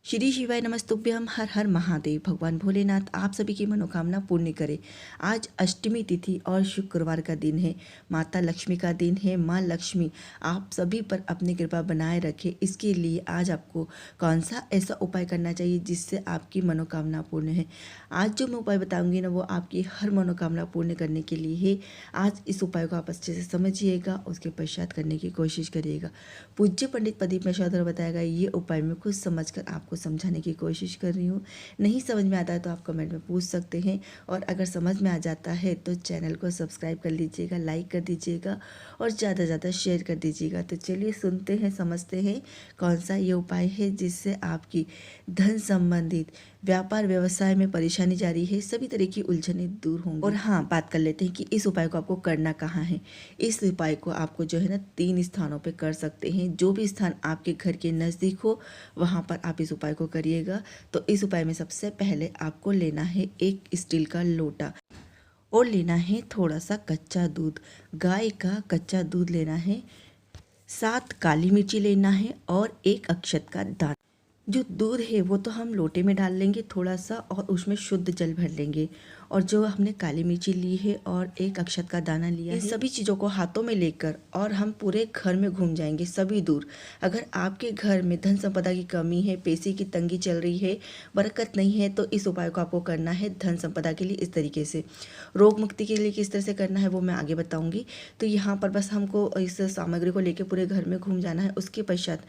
श्री शिवाय नमस्तुभ्यम। हर हर महादेव। भगवान भोलेनाथ आप सभी की मनोकामना पूर्ण करे। आज अष्टमी तिथि और शुक्रवार का दिन है। माता लक्ष्मी का दिन है। माँ लक्ष्मी आप सभी पर अपनी कृपा बनाए रखे, इसके लिए आज आपको कौन सा ऐसा उपाय करना चाहिए जिससे आपकी मनोकामना पूर्ण है। आज जो मैं उपाय बताऊंगी ना, वो आपकी हर मनोकामना पूर्ण करने के लिए है। आज इस उपाय को आप अच्छे से समझिएगा, उसके पश्चात करने की कोशिश करिएगा। पूज्य पंडित प्रदीप मिश्रा द्वारा बताया गया ये उपाय मैं खुद समझकर आपको समझाने की कोशिश कर रही हूँ। नहीं समझ में आता है तो आप कमेंट में पूछ सकते हैं, और अगर समझ में आ जाता है तो चैनल को सब्सक्राइब कर लीजिएगा, लाइक कर दीजिएगा और ज़्यादा से ज़्यादा शेयर कर दीजिएगा। तो चलिए सुनते हैं, समझते हैं कौन सा ये उपाय है जिससे आपकी धन संबंधित व्यापार व्यवसाय में परेशानी जारी है, सभी तरह की उलझनें दूर होंगी। और हाँ, बात कर लेते हैं कि इस उपाय को आपको करना कहाँ है। इस उपाय को आपको जो है ना 3 स्थानों पे कर सकते हैं। जो भी स्थान आपके घर के नज़दीक हो वहाँ पर आप इस उपाय को करिएगा। तो इस उपाय में सबसे पहले आपको लेना है एक स्टील का लोटा और लेना है थोड़ा सा कच्चा दूध। गाय का कच्चा दूध लेना है, 7 काली मिर्ची लेना है और 1 अक्षत का दाना। जो दूध है वो तो हम लोटे में डाल लेंगे थोड़ा सा, और उसमें शुद्ध जल भर लेंगे। और जो हमने काली मिर्ची ली है और 1 अक्षत का दाना लिया है, सभी चीज़ों को हाथों में लेकर और हम पूरे घर में घूम जाएंगे सभी दूर। अगर आपके घर में धन संपदा की कमी है, पैसे की तंगी चल रही है, बरकत नहीं है, तो इस उपाय को आपको करना है धन संपदा के लिए इस तरीके से। रोग मुक्ति के लिए किस तरह से करना है वो मैं आगे बताऊँगी। तो यहाँ पर बस हमको इस सामग्री को लेकर पूरे घर में घूम जाना है। उसके पश्चात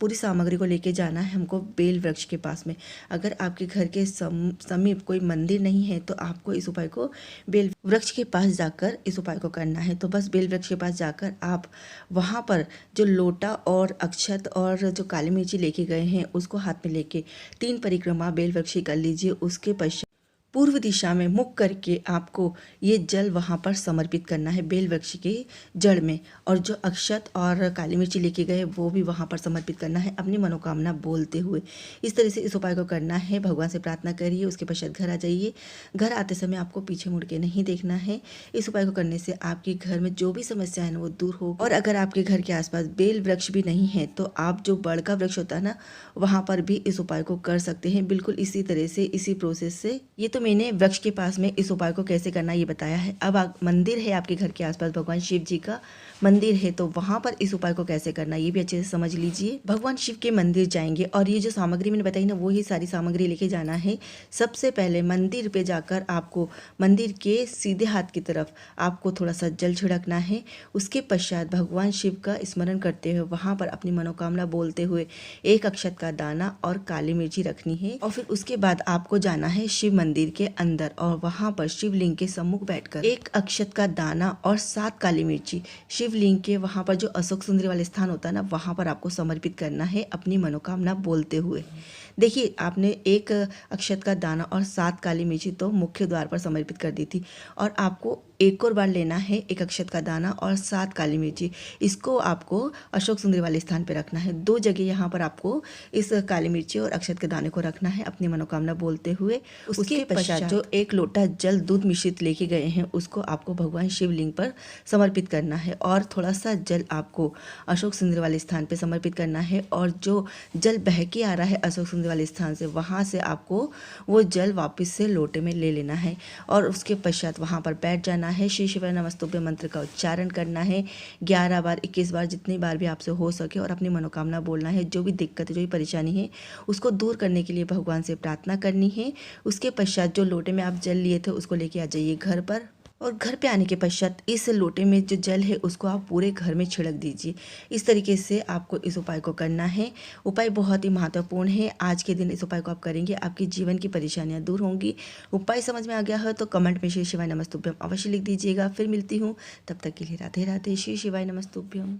पूरी सामग्री को लेके जाना है हमको बेल वृक्ष के पास में। अगर आपके घर के समीप कोई मंदिर नहीं है तो आपको इस उपाय को बेल वृक्ष के पास जाकर इस उपाय को करना है। तो बस बेल वृक्ष के पास जाकर आप वहाँ पर जो लोटा और अक्षत और जो काली मिर्ची लेके गए हैं उसको हाथ में लेके 3 परिक्रमा बेल वृक्ष की कर लीजिए। उसके पश्चात पूर्व दिशा में मुख करके आपको ये जल वहाँ पर समर्पित करना है बेल वृक्ष के जड़ में, और जो अक्षत और काली मिर्ची लेके गए वो भी वहाँ पर समर्पित करना है अपनी मनोकामना बोलते हुए। इस तरह से इस उपाय को करना है। भगवान से प्रार्थना करिए, उसके पश्चात घर आ जाइए। घर आते समय आपको पीछे मुड़ के नहीं देखना है। इस उपाय को करने से आपके घर में जो भी समस्या है ना वो दूर होगी। और अगर आपके घर के आसपास बेल वृक्ष भी नहीं है तो आप जो बड़ का वृक्ष होता है ना, वहाँ पर भी इस उपाय को कर सकते हैं, बिल्कुल इसी तरह से, इसी प्रोसेस से। ये तो मैंने वृक्ष के पास में इस उपाय को कैसे करना ये बताया है। अब मंदिर है आपके घर के आसपास, भगवान शिव जी का मंदिर है, तो वहां पर इस उपाय को कैसे करना ये भी अच्छे से समझ लीजिए। भगवान शिव के मंदिर जाएंगे और ये जो सामग्री मैंने बताई ना वो ही सारी सामग्री लेके जाना है। सबसे पहले मंदिर पे जाकर आपको मंदिर के सीधे हाथ की तरफ आपको थोड़ा सा जल छिड़कना है। उसके पश्चात भगवान शिव का स्मरण करते हुए वहां पर अपनी मनोकामना बोलते हुए 1 अक्षत का दाना और काली मिर्ची रखनी है। और फिर उसके बाद आपको जाना है शिव मंदिर के अंदर और वहां पर शिवलिंग के सम्मुख बैठकर 1 अक्षत का दाना और 7 काली मिर्ची शिवलिंग के वहां पर जो अशोक सुंदरी वाले स्थान होता है ना, वहां पर आपको समर्पित करना है अपनी मनोकामना बोलते हुए। देखिए, आपने 1 अक्षत का दाना और 7 काली मिर्ची तो मुख्य द्वार पर समर्पित कर दी थी, और आपको एक और बार लेना है 1 अक्षत का दाना और 7 काली मिर्ची। इसको आपको अशोक सुंदरी वाले स्थान पर रखना है। 2 जगह यहाँ पर आपको इस काली मिर्ची और अक्षत के दाने को रखना है अपनी मनोकामना बोलते हुए। उसके पश्चात जो 1 लोटा जल दूध मिश्रित लेके गए हैं उसको आपको भगवान शिवलिंग पर समर्पित करना है, और थोड़ा सा जल आपको अशोक सुंदरी वाले स्थान पर समर्पित करना है। और जो जल बह के आ रहा है अशोक सुंदरी वाले स्थान से, वहाँ से आपको वो जल वापस से लोटे में ले लेना है, और उसके पश्चात वहाँ पर बैठ जाना है। श्री शिवाय नमस्तुभ्य मंत्र का उच्चारण करना है 11 बार, 21 बार, जितनी बार भी आपसे हो सके, और अपनी मनोकामना बोलना है। जो भी दिक्कत है, जो भी परेशानी है, उसको दूर करने के लिए भगवान से प्रार्थना करनी है। उसके पश्चात जो लोटे में आप जल लिए थे उसको लेके आ जाइए घर पर, और घर पे आने के पश्चात इस लोटे में जो जल है उसको आप पूरे घर में छिड़क दीजिए। इस तरीके से आपको इस उपाय को करना है। उपाय बहुत ही महत्वपूर्ण है। आज के दिन इस उपाय को आप करेंगे, आपकी जीवन की परेशानियां दूर होंगी। उपाय समझ में आ गया है तो कमेंट में श्री शिवाय नमस्तुभ्यम अवश्य लिख दीजिएगा। फिर मिलती हूँ, तब तक के लिए राधे राधे। श्री शिवाय नमस्तुभ्यम।